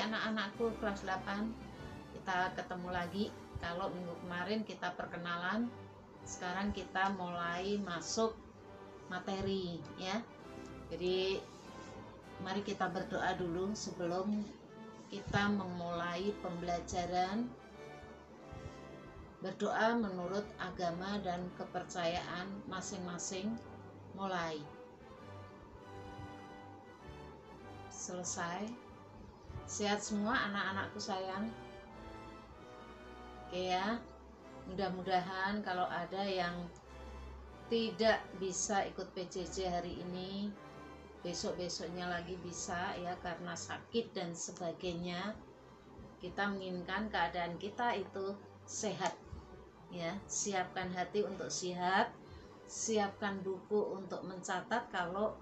anak-anakku kelas 8, kita ketemu lagi. Kalau minggu kemarin kita perkenalan, sekarang kita mulai masuk materi ya. Jadi mari kita berdoa dulu sebelum kita memulai pembelajaran. Berdoa menurut agama dan kepercayaan masing-masing. Mulai. Selesai. Sehat semua anak-anakku sayang. Oke ya. Mudah-mudahan kalau ada yang tidak bisa ikut PJJ hari ini, besok-besoknya lagi bisa ya, karena sakit dan sebagainya. Kita menginginkan keadaan kita itu sehat ya. Siapkan hati untuk sehat, siapkan buku untuk mencatat kalau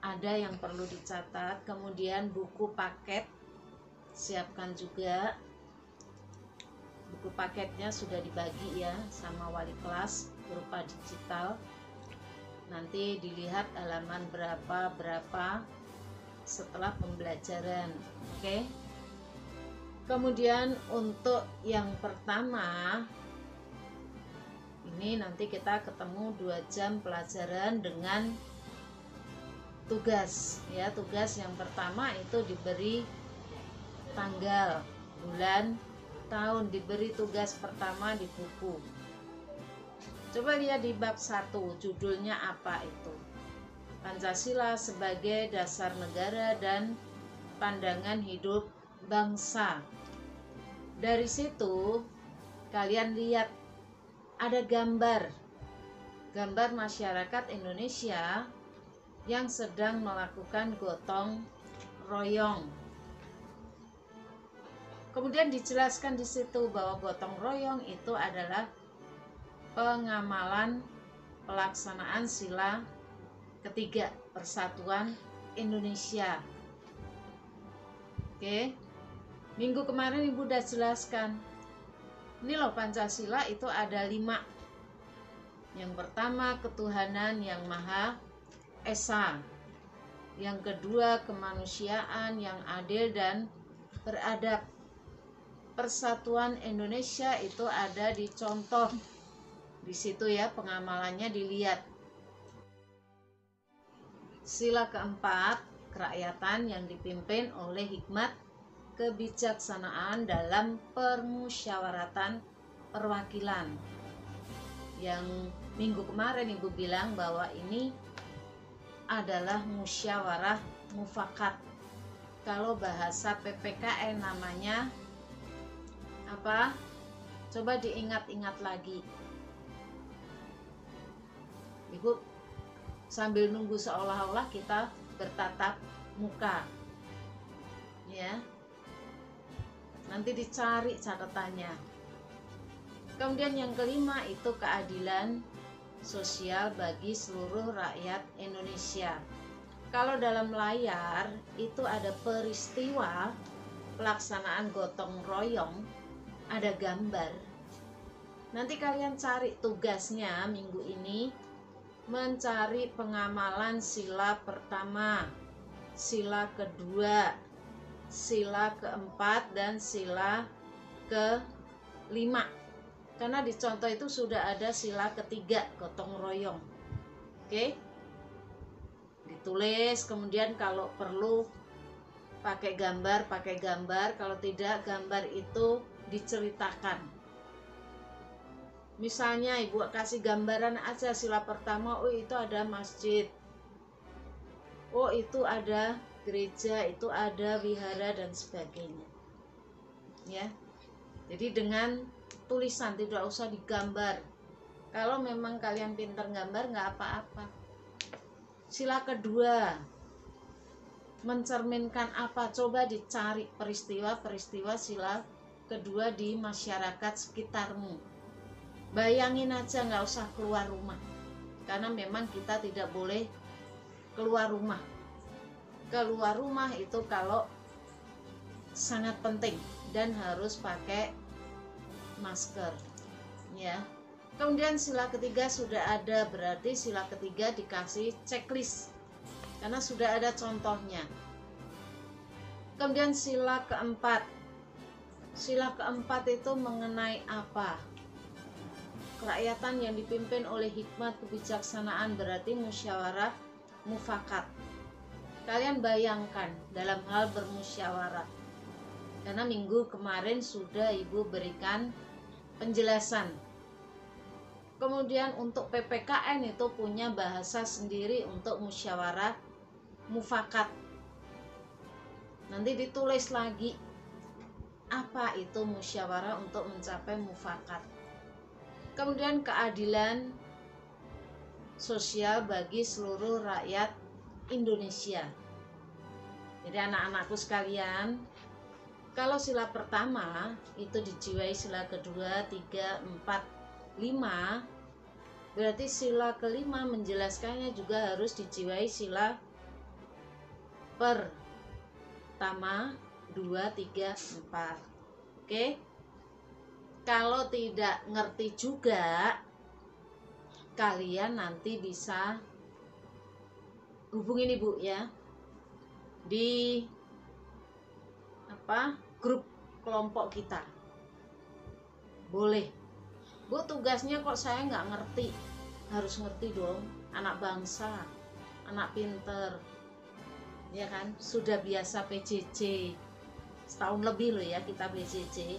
ada yang perlu dicatat. Kemudian buku paket siapkan juga. Buku paketnya sudah dibagi ya sama wali kelas berupa digital. Nanti dilihat halaman berapa setelah pembelajaran. Oke. Kemudian untuk yang pertama ini nanti kita ketemu 2 jam pelajaran dengan tugas ya. Tugas yang pertama itu diberi tanggal, bulan, tahun, diberi tugas pertama di buku. Coba lihat di bab 1, judulnya apa itu? Pancasila sebagai dasar negara dan pandangan hidup bangsa. Dari situ kalian lihat ada gambar masyarakat Indonesia yang sedang melakukan gotong royong. Kemudian dijelaskan di situ bahwa gotong royong itu adalah pengamalan pelaksanaan sila ketiga Persatuan Indonesia. Oke. Minggu kemarin Ibu udah jelaskan. Ini loh, Pancasila itu ada 5. Yang pertama, ketuhanan yang Maha Esa. Yang kedua, kemanusiaan yang adil dan beradab. Persatuan Indonesia itu ada di contoh di situ ya, pengamalannya dilihat. Sila keempat, kerakyatan yang dipimpin oleh hikmat kebijaksanaan dalam permusyawaratan perwakilan. Yang minggu kemarin Ibu bilang bahwa ini adalah musyawarah mufakat. Kalau bahasa PPKN namanya apa? Coba diingat-ingat lagi. Ibu sambil nunggu seolah-olah kita bertatap muka. Ya. Nanti dicari catatannya. Kemudian yang kelima itu keadilan sosial bagi seluruh rakyat Indonesia. Kalau dalam layar itu ada peristiwa pelaksanaan gotong royong, ada gambar. Nanti kalian cari tugasnya minggu ini, mencari pengamalan sila pertama, sila kedua, sila keempat, dan sila kelima. Karena di contoh itu sudah ada sila ketiga, gotong royong. Oke? Ditulis, kemudian kalau perlu pakai gambar, kalau tidak gambar itu diceritakan. Misalnya Ibu kasih gambaran aja sila pertama, oh itu ada masjid. Oh itu ada gereja, itu ada wihara dan sebagainya. Ya. Jadi dengan tulisan, tidak usah digambar. Kalau memang kalian pintar gambar nggak apa-apa. Sila kedua mencerminkan apa? Coba dicari peristiwa-peristiwa sila kedua di masyarakat sekitarmu. Bayangin aja, nggak usah keluar rumah, karena memang kita tidak boleh keluar rumah. Keluar rumah itu kalau sangat penting dan harus pakai masker ya. Kemudian sila ketiga sudah ada, berarti sila ketiga dikasih checklist karena sudah ada contohnya. Kemudian sila keempat. Sila keempat itu mengenai apa? Kerakyatan yang dipimpin oleh hikmat kebijaksanaan, berarti musyawarah mufakat. Kalian bayangkan dalam hal bermusyawarah, karena minggu kemarin sudah Ibu berikan penjelasan. Kemudian untuk PPKN itu punya bahasa sendiri untuk musyawarah mufakat. Nanti ditulis lagi apa itu musyawarah untuk mencapai mufakat. Kemudian keadilan sosial bagi seluruh rakyat Indonesia. Jadi anak-anakku sekalian, kalau sila pertama itu dijiwai sila kedua, 3, 4, 5, berarti sila kelima menjelaskannya juga harus dijiwai sila pertama, 2, 3, 4. Oke? Kalau tidak ngerti juga, kalian nanti bisa hubungin Ibu ya di grup kelompok kita. Boleh. Bu, tugasnya kok saya nggak ngerti. Harus ngerti dong, anak bangsa, anak pinter, ya kan? Sudah biasa PJJ, setahun lebih loh ya kita PJJ.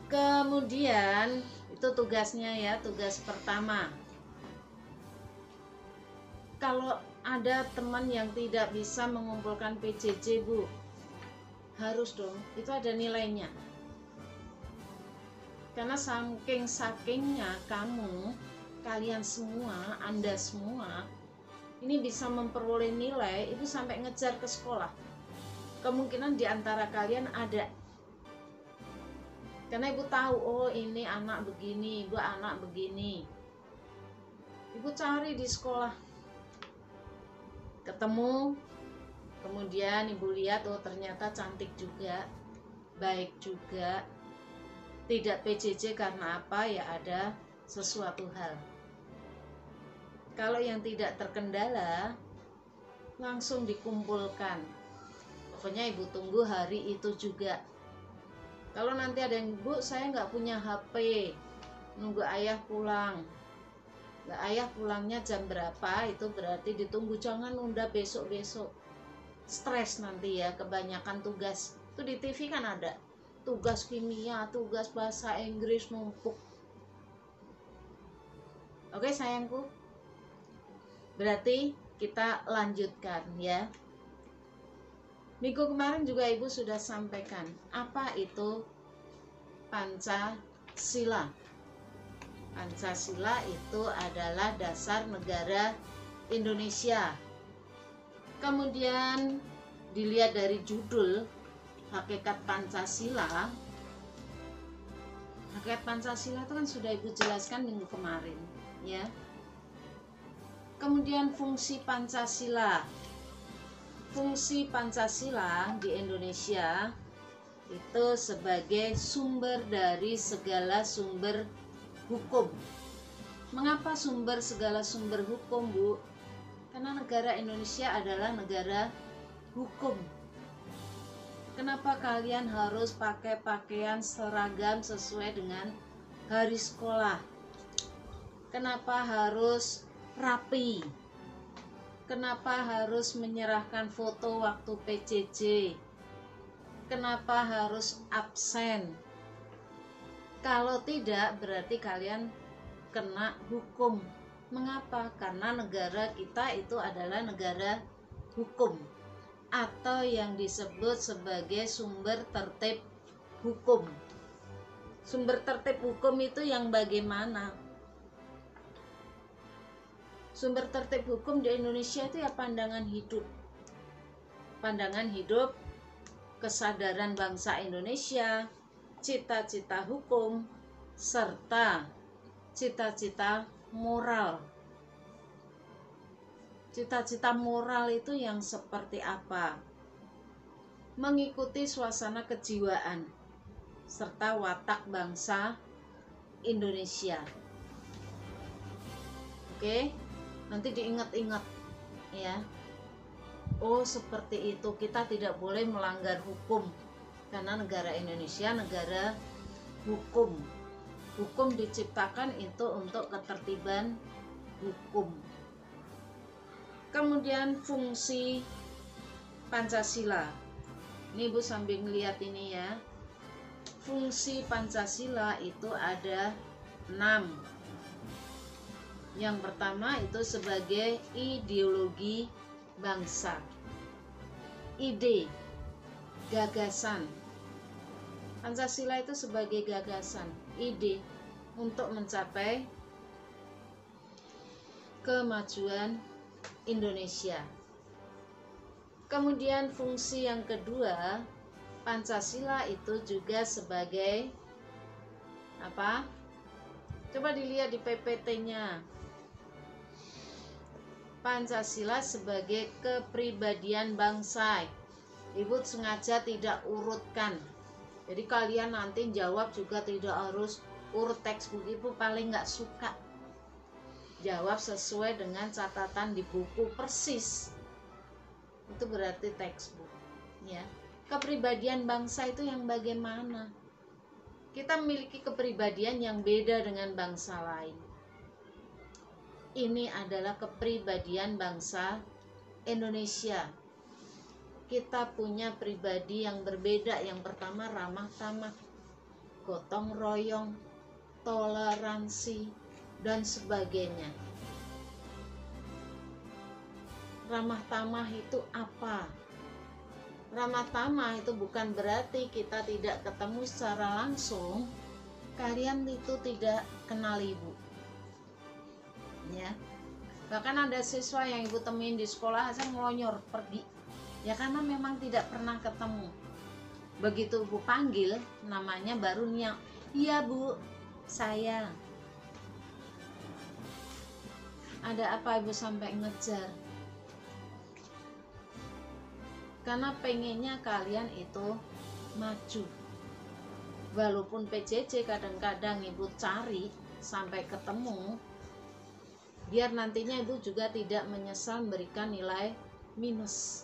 Kemudian itu tugasnya ya, tugas pertama. Kalau ada teman yang tidak bisa mengumpulkan PJJ, Bu, harus dong, itu ada nilainya. Karena saking-sakingnya kalian semua, Anda semua, ini bisa memperoleh nilai, itu sampai ngejar ke sekolah. Kemungkinan di antara kalian ada. Karena Ibu tahu, oh ini anak begini, Ibu anak begini. Ibu cari di sekolah, ketemu, kemudian Ibu lihat, oh ternyata cantik juga, baik juga, tidak PJJ karena apa? Ya ada sesuatu hal. Kalau yang tidak terkendala, langsung dikumpulkan. Pokoknya Ibu tunggu hari itu juga. Kalau nanti ada yang, Bu, saya nggak punya HP, nunggu ayah pulang. Nah, ayah pulangnya jam berapa, itu berarti ditunggu, jangan nunda besok-besok. Stres nanti ya, kebanyakan tugas. Itu di TV kan ada, tugas kimia, tugas bahasa Inggris numpuk. Oke sayangku, berarti kita lanjutkan ya. Minggu kemarin juga Ibu sudah sampaikan apa itu Pancasila. Pancasila itu adalah dasar negara Indonesia. Kemudian dilihat dari judul Hakikat Pancasila. Hakikat Pancasila itu kan sudah Ibu jelaskan minggu kemarin ya. Kemudian fungsi Pancasila. Fungsi Pancasila di Indonesia itu sebagai sumber dari segala sumber hukum. Mengapa sumber segala sumber hukum, Bu? Karena negara Indonesia adalah negara hukum. Kenapa kalian harus pakai pakaian seragam sesuai dengan hari sekolah? Kenapa harus rapi? Kenapa harus menyerahkan foto waktu PJJ? Kenapa harus absen? Kalau tidak, berarti kalian kena hukum. Mengapa? Karena negara kita itu adalah negara hukum, atau yang disebut sebagai sumber tertib hukum. Sumber tertib hukum itu yang bagaimana? Sumber tertib hukum di Indonesia itu ya pandangan hidup. Pandangan hidup, kesadaran bangsa Indonesia, cita-cita hukum, serta cita-cita moral. Cita-cita moral itu yang seperti apa? Mengikuti suasana kejiwaan serta watak bangsa Indonesia. Oke, nanti diingat-ingat ya. oh seperti itu, kita tidak boleh melanggar hukum karena negara Indonesia negara hukum. Hukum diciptakan itu untuk ketertiban hukum. Kemudian fungsi Pancasila. Ini Ibu sambil melihat ini ya. Fungsi Pancasila itu ada 6. Yang pertama itu sebagai ideologi bangsa. Ide, gagasan. Pancasila itu sebagai gagasan, ide untuk mencapai kemajuan Indonesia. Kemudian fungsi yang kedua, Pancasila itu juga sebagai apa? Coba dilihat di PPT-nya. Pancasila sebagai kepribadian bangsa. Ibu sengaja tidak urutkan. Jadi kalian nanti jawab juga tidak harus urut textbook. Ibu paling nggak suka. Jawab sesuai dengan catatan di buku persis. Itu berarti textbook. Ya. Kepribadian bangsa itu yang bagaimana? Kita memiliki kepribadian yang beda dengan bangsa lain. Ini adalah kepribadian bangsa Indonesia. Kita punya pribadi yang berbeda. Yang pertama ramah tamah, gotong royong, toleransi, dan sebagainya. Ramah tamah itu apa? Ramah tamah itu bukan berarti kita tidak ketemu secara langsung, kalian itu tidak kenal ibu. Ya. Bahkan ada siswa yang ibu temuin di sekolah aja ngelonyor pergi. Ya karena memang tidak pernah ketemu. Begitu ibu panggil namanya baru niat. Iya bu, saya. Ada apa ibu sampai ngejar? Karena pengennya kalian itu maju. Walaupun PJJ kadang-kadang ibu cari sampai ketemu, biar nantinya ibu juga tidak menyesal memberikan nilai minus.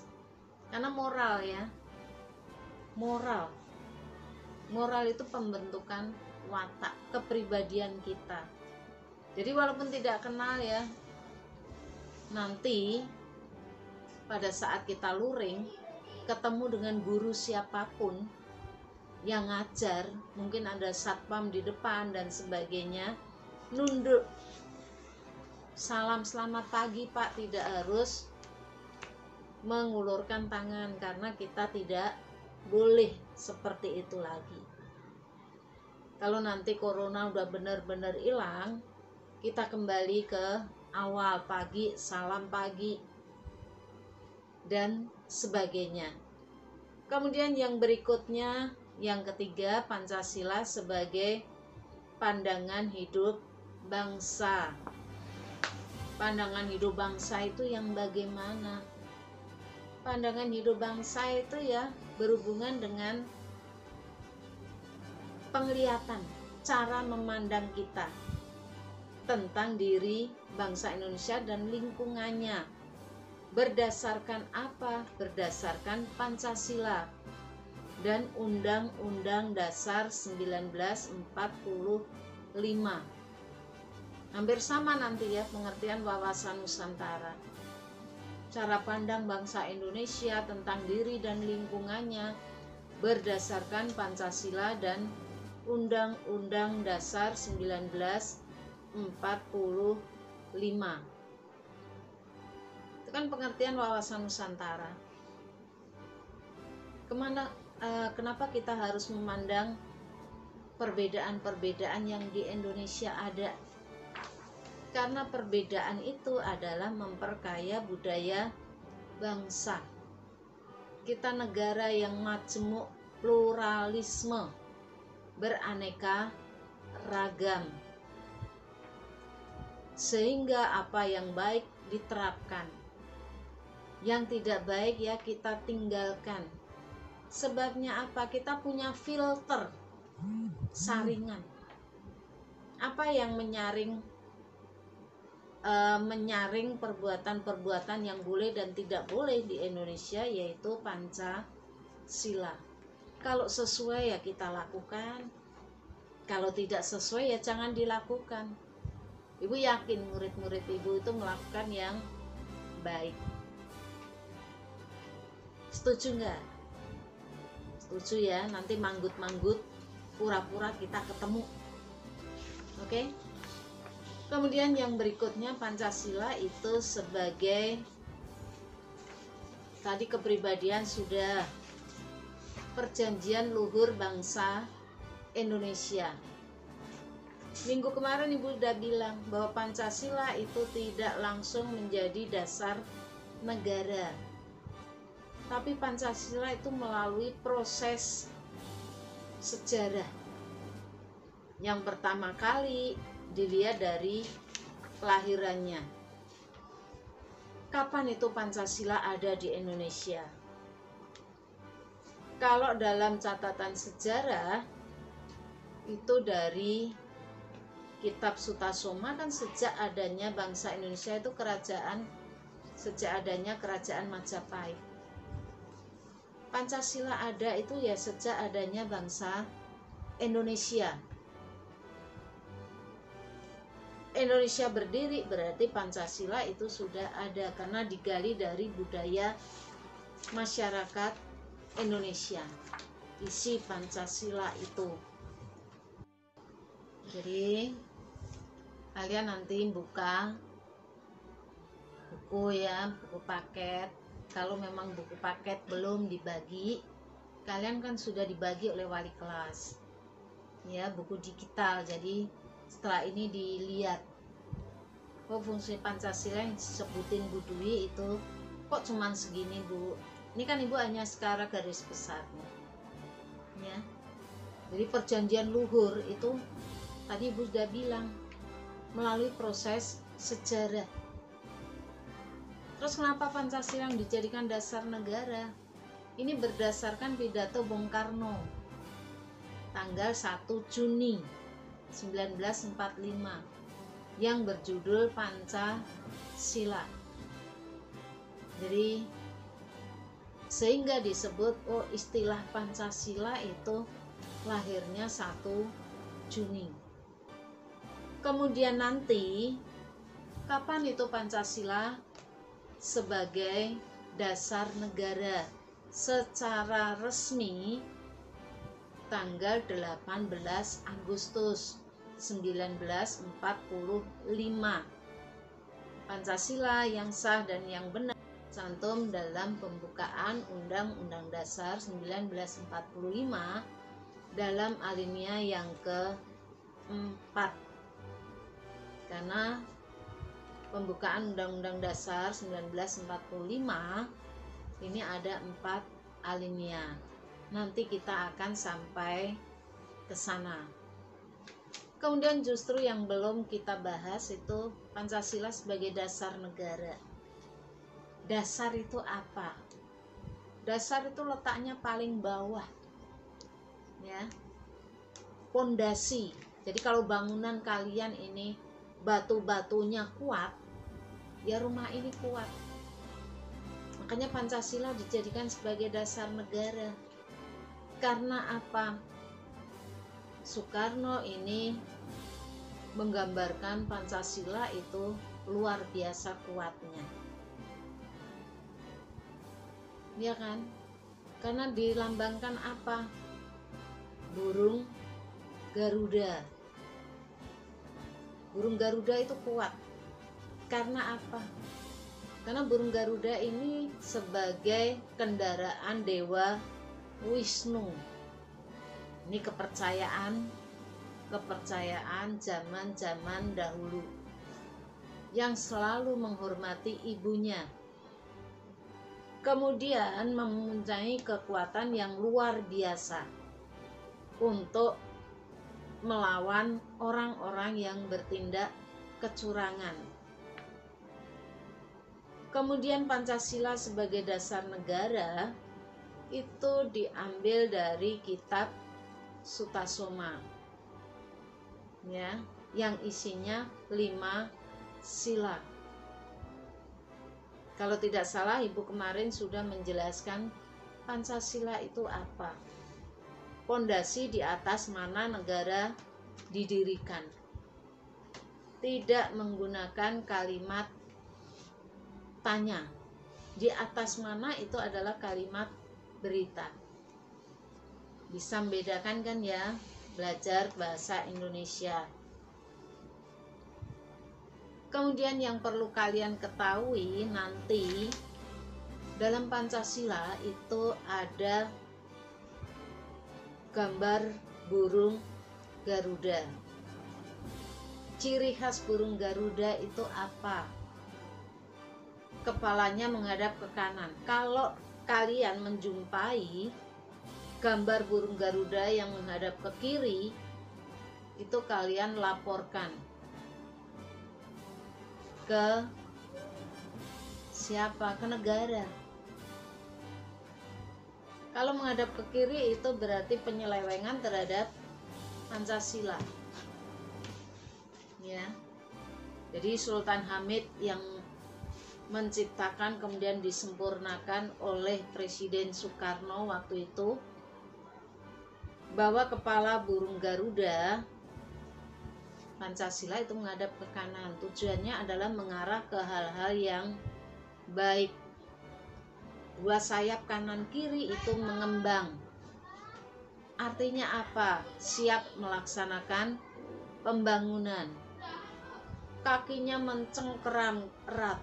Karena moral ya, moral itu pembentukan watak kepribadian kita. Jadi walaupun tidak kenal ya, nanti pada saat kita luring ketemu dengan guru siapapun yang ngajar, mungkin ada satpam di depan dan sebagainya, nunduk, salam selamat pagi pak, tidak harus mengulurkan tangan karena kita tidak boleh seperti itu lagi. Kalau nanti corona udah benar-benar hilang, kita kembali ke awal, pagi, salam pagi, dan sebagainya. Kemudian yang berikutnya, yang ketiga, Pancasila sebagai pandangan hidup bangsa. Pandangan hidup bangsa itu yang bagaimana? Pandangan hidup bangsa itu ya berhubungan dengan penglihatan, cara memandang kita tentang diri bangsa Indonesia dan lingkungannya. Berdasarkan apa? Berdasarkan Pancasila dan Undang-Undang Dasar 1945. Hampir sama nanti ya pengertian wawasan Nusantara. Cara pandang bangsa Indonesia tentang diri dan lingkungannya berdasarkan Pancasila dan Undang-Undang Dasar 1945. Itu kan pengertian wawasan Nusantara. Kenapa kita harus memandang perbedaan-perbedaan yang di Indonesia ada? Karena perbedaan itu adalah memperkaya budaya bangsa. Kita negara yang majemuk, pluralisme, beraneka ragam. Sehingga apa yang baik diterapkan, yang tidak baik ya kita tinggalkan. Sebabnya apa? Kita punya filter saringan. Apa yang menyaring menyaring perbuatan-perbuatan yang boleh dan tidak boleh di Indonesia, yaitu Pancasila. Kalau sesuai ya kita lakukan, kalau tidak sesuai ya jangan dilakukan. Ibu yakin murid-murid ibu itu melakukan yang baik. Setuju nggak? Setuju ya, nanti manggut-manggut pura-pura kita ketemu. Oke? Kemudian yang berikutnya, Pancasila itu sebagai, tadi kepribadian sudah, perjanjian luhur bangsa Indonesia. Minggu kemarin Ibu udah bilang bahwa Pancasila itu tidak langsung menjadi dasar negara, tapi Pancasila itu melalui proses sejarah. Yang pertama kali dilihat dari kelahirannya. Kapan itu Pancasila ada di Indonesia? Kalau dalam catatan sejarah itu dari kitab Sutasoma, kan sejak adanya bangsa Indonesia itu sejak adanya kerajaan Majapahit. Pancasila ada itu ya sejak adanya bangsa Indonesia. Indonesia berdiri berarti Pancasila itu sudah ada, karena digali dari budaya masyarakat Indonesia, isi Pancasila itu. Jadi kalian nanti buka buku ya, buku paket. Kalau memang buku paket belum dibagi, kalian kan sudah dibagi oleh wali kelas ya, buku digital. Jadi setelah ini dilihat, oh fungsi Pancasila yang disebutin Bu Dwi itu kok cuman segini Bu. Ini kan Ibu hanya sekarang garis besarnya ya. Jadi perjanjian luhur itu tadi Ibu sudah bilang melalui proses sejarah. Terus kenapa Pancasila yang dijadikan dasar negara? Ini berdasarkan pidato Bung Karno tanggal 1 Juni 1945 yang berjudul Pancasila. Jadi sehingga disebut istilah Pancasila itu lahirnya 1 Juni. Kemudian nanti kapan itu Pancasila sebagai dasar negara secara resmi? Tanggal 18 Agustus 1945. Pancasila yang sah dan yang benar cantum dalam pembukaan Undang-Undang Dasar 1945 dalam alinea yang ke-4. Karena pembukaan Undang-Undang Dasar 1945 ini ada 4 alinea. Nanti kita akan sampai ke sana. Kemudian justru yang belum kita bahas itu Pancasila sebagai dasar negara. Dasar itu apa? Dasar itu letaknya paling bawah ya, pondasi. Jadi kalau bangunan kalian ini batu-batunya kuat, ya rumah ini kuat. Makanya Pancasila dijadikan sebagai dasar negara. Karena apa? Soekarno ini menggambarkan Pancasila itu luar biasa kuatnya, ya kan? Karena dilambangkan apa? Burung Garuda. Burung Garuda itu kuat. Karena apa? Karena burung Garuda ini sebagai kendaraan Dewa Wisnu. Ini kepercayaan zaman-zaman dahulu yang selalu menghormati ibunya. Kemudian mempunyai kekuatan yang luar biasa untuk melawan orang-orang yang bertindak kecurangan. Kemudian Pancasila sebagai dasar negara itu diambil dari kitab Sutasoma ya, yang isinya 5 sila. Kalau tidak salah, Ibu kemarin sudah menjelaskan Pancasila itu apa. Pondasi di atas mana negara didirikan. Tidak menggunakan kalimat tanya. Di atas mana itu adalah kalimat berita. Bisa membedakan kan ya, belajar bahasa Indonesia. Kemudian yang perlu kalian ketahui nanti dalam Pancasila itu ada gambar burung Garuda. Ciri khas burung Garuda itu apa? Kepalanya menghadap ke kanan. Kalau kalian menjumpai gambar burung Garuda yang menghadap ke kiri, itu kalian laporkan ke siapa? Ke negara. Kalau menghadap ke kiri itu berarti penyelewengan terhadap Pancasila. Ya. Jadi Sultan Hamid yang menciptakan kemudian disempurnakan oleh Presiden Soekarno waktu itu, bahwa kepala burung Garuda Pancasila itu menghadap ke kanan. Tujuannya adalah mengarah ke hal-hal yang baik. Dua sayap kanan kiri itu mengembang. Artinya apa? Siap melaksanakan pembangunan. Kakinya mencengkeram erat.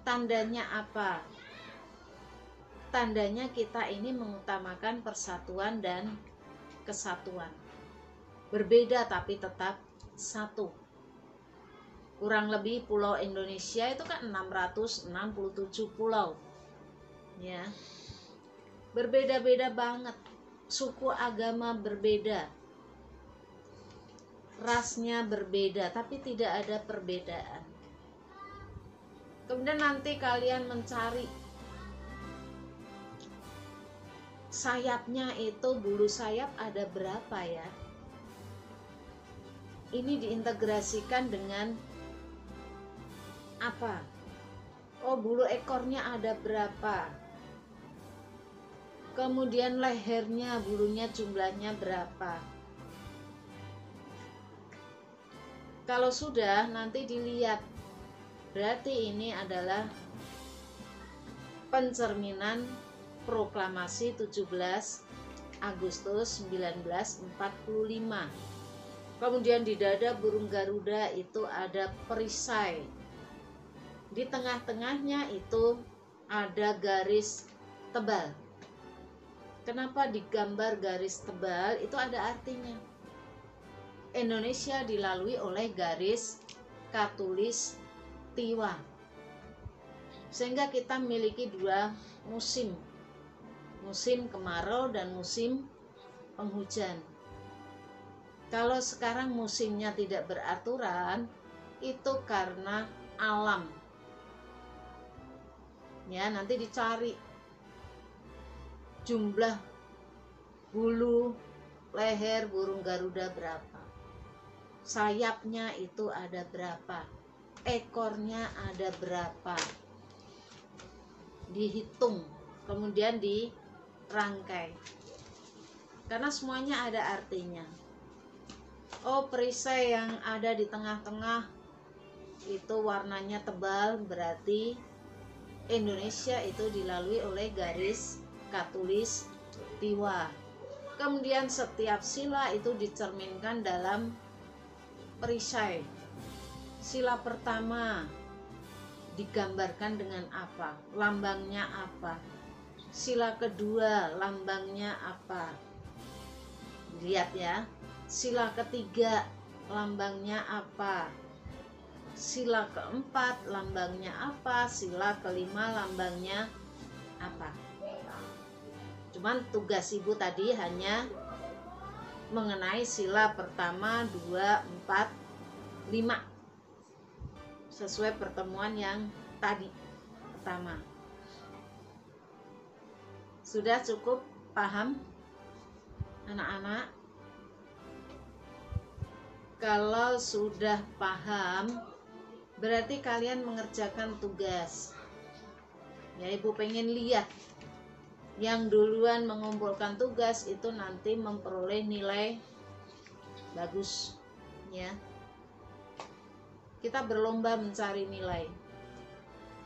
Tandanya apa? Tandanya kita ini mengutamakan persatuan dan kesatuan. Berbeda tapi tetap satu. Kurang lebih pulau Indonesia itu kan 667 pulau. Ya. Berbeda-beda banget. Suku agama berbeda. Rasnya berbeda, tapi tidak ada perbedaan. Kemudian nanti kalian mencari sayapnya itu, bulu sayap ada berapa ya? Ini diintegrasikan dengan apa? Oh, bulu ekornya ada berapa? Kemudian lehernya, bulunya jumlahnya berapa? Kalau sudah, nanti dilihat. Berarti ini adalah pencerminan proklamasi 17 Agustus 1945. Kemudian di dada burung Garuda itu ada perisai. Di tengah-tengahnya itu ada garis tebal. Kenapa digambar garis tebal? Itu ada artinya. Indonesia dilalui oleh garis Khatulistiwa. Sehingga kita memiliki dua musim. Musim kemarau dan musim penghujan. Kalau sekarang musimnya tidak beraturan, itu karena alam. Ya, nanti dicari jumlah bulu leher burung Garuda berapa. Sayapnya itu ada berapa. Ekornya ada berapa. Dihitung, kemudian dirangkai. Karena semuanya ada artinya. Oh, perisai yang ada di tengah-tengah itu warnanya tebal, berarti Indonesia itu dilalui oleh garis Khatulistiwa. Kemudian setiap sila itu dicerminkan dalam perisai. Sila pertama digambarkan dengan apa? Lambangnya apa? Sila kedua lambangnya apa? Lihat ya. Sila ketiga lambangnya apa? Sila keempat lambangnya apa? Sila kelima lambangnya apa? Cuman tugas ibu tadi hanya mengenai sila pertama, 2, 4, 5 sesuai pertemuan yang tadi pertama. Sudah cukup paham anak-anak? Kalau sudah paham, berarti kalian mengerjakan tugas. Ya, Ibu pengen lihat yang duluan mengumpulkan tugas itu nanti memperoleh nilai bagus, ya. Kita berlomba mencari nilai.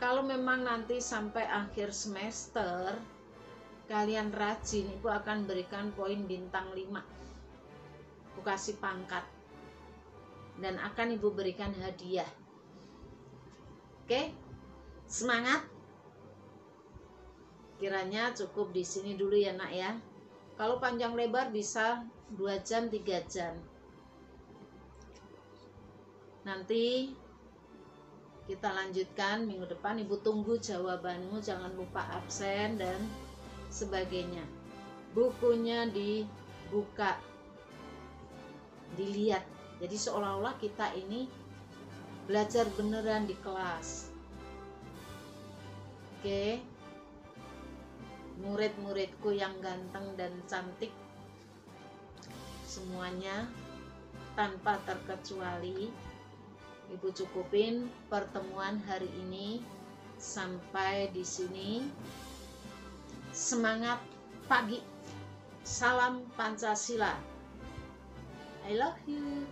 Kalau memang nanti sampai akhir semester kalian rajin, Ibu akan berikan poin bintang 5. Ibu kasih pangkat dan akan Ibu berikan hadiah. Oke? Semangat. Kiranya cukup di sini dulu ya, Nak ya. Kalau panjang lebar bisa 2 jam, 3 jam. Nanti kita lanjutkan minggu depan. Ibu tunggu jawabanmu, jangan lupa absen dan sebagainya. Bukunya dibuka, dilihat. Jadi seolah-olah kita ini belajar beneran di kelas. Oke. Murid-muridku yang ganteng dan cantik semuanya tanpa terkecuali, Ibu cukupin pertemuan hari ini sampai di sini. Semangat pagi. Salam Pancasila. I love you.